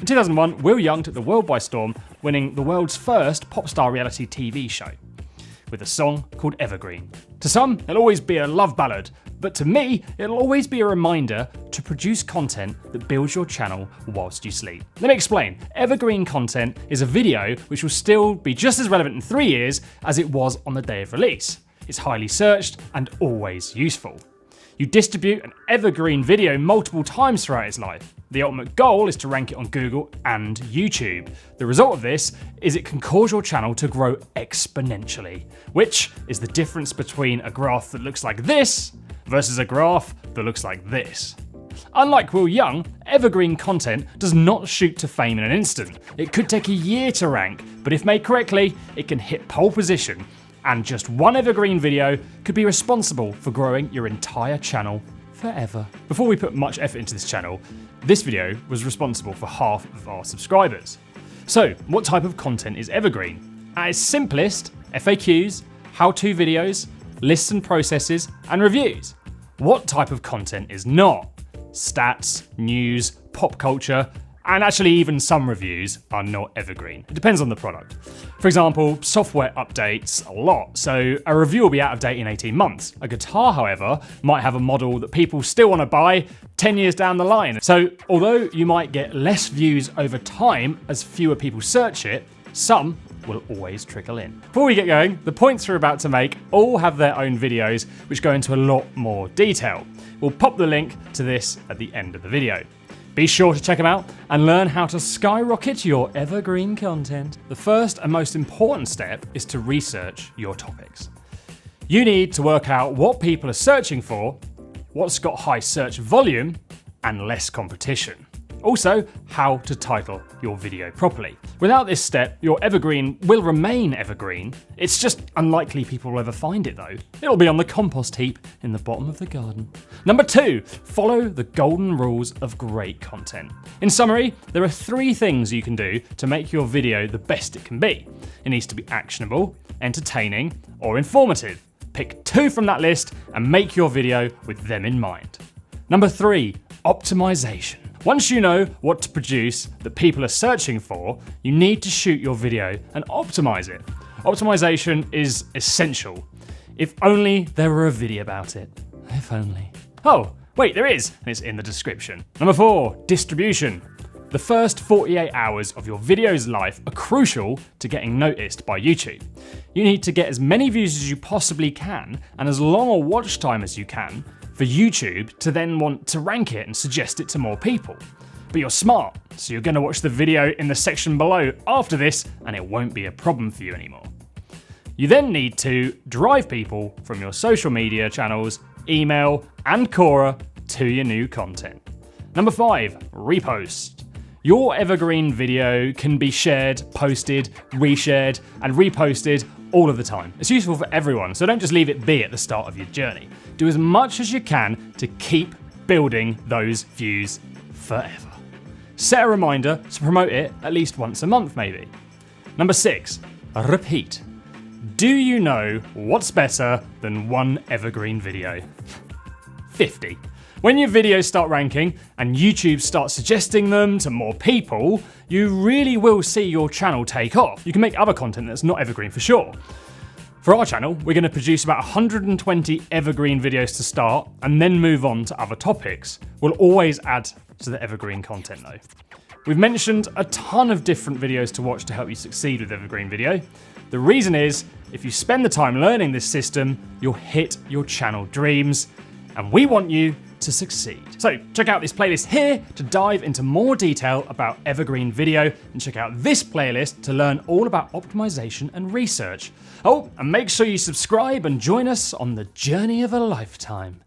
In 2001, Will Young took the world by storm, winning the world's first pop star reality TV show with a song called Evergreen. To some, it'll always be a love ballad, but to me, it'll always be a reminder to produce content that builds your channel whilst you sleep. Let me explain. Evergreen content is a video which will still be just as relevant in 3 years as it was on the day of release. It's highly searched and always useful. You distribute an evergreen video multiple times throughout its life. The ultimate goal is to rank it on Google and YouTube. The result of this is it can cause your channel to grow exponentially, which is the difference between a graph that looks like this versus a graph that looks like this. Unlike Will Young, evergreen content does not shoot to fame in an instant. It could take a year to rank, but if made correctly, it can hit pole position. And just one evergreen video could be responsible for growing your entire channel forever. Before we put much effort into this channel, this video was responsible for half of our subscribers. So, what type of content is evergreen? At its simplest, FAQs, how-to videos, lists and processes, and reviews. What type of content is not? Stats, news, pop culture, and actually even some reviews are not evergreen. It depends on the product. For example, software updates a lot, so a review will be out of date in 18 months. A guitar, however, might have a model that people still want to buy 10 years down the line. So although you might get less views over time as fewer people search it, some will always trickle in. Before we get going, the points we're about to make all have their own videos which go into a lot more detail. We'll pop the link to this at the end of the video. Be sure to check them out and learn how to skyrocket your evergreen content. The first and most important step is to research your topics. You need to work out what people are searching for, what's got high search volume and less competition. Also, how to title your video properly. Without this step, your evergreen will remain evergreen. It's just unlikely people will ever find it though. It'll be on the compost heap in the bottom of the garden. Number 2, follow the golden rules of great content. In summary, there are 3 things you can do to make your video the best it can be. It needs to be actionable, entertaining, or informative. Pick 2 from that list and make your video with them in mind. Number 3, optimization. Once you know what to produce that people are searching for, you need to shoot your video and optimize it. Optimization is essential. If only there were a video about it. If only. Oh, wait, there is, and it's in the description. Number 4, distribution. The first 48 hours of your video's life are crucial to getting noticed by YouTube. You need to get as many views as you possibly can and as long a watch time as you can for YouTube to then want to rank it and suggest it to more people. But you're smart, so you're going to watch the video in the section below after this and it won't be a problem for you anymore. You then need to drive people from your social media channels, email, and Quora to your new content. Number 5, repost. Your evergreen video can be shared, posted, reshared, and reposted all of the time. It's useful for everyone, so don't just leave it be at the start of your journey. Do as much as you can to keep building those views forever. Set a reminder to promote it at least once a month, maybe. Number 6, repeat. Do you know what's better than one evergreen video? 50. When your videos start ranking and YouTube starts suggesting them to more people, you really will see your channel take off. You can make other content that's not evergreen for sure. For our channel, we're going to produce about 120 evergreen videos to start and then move on to other topics. We'll always add to the evergreen content though. We've mentioned a ton of different videos to watch to help you succeed with evergreen video. The reason is, if you spend the time learning this system, you'll hit your channel dreams, and we want you to succeed. So check out this playlist here to dive into more detail about evergreen video, and check out this playlist to learn all about optimization and research. Oh, and make sure you subscribe and join us on the journey of a lifetime.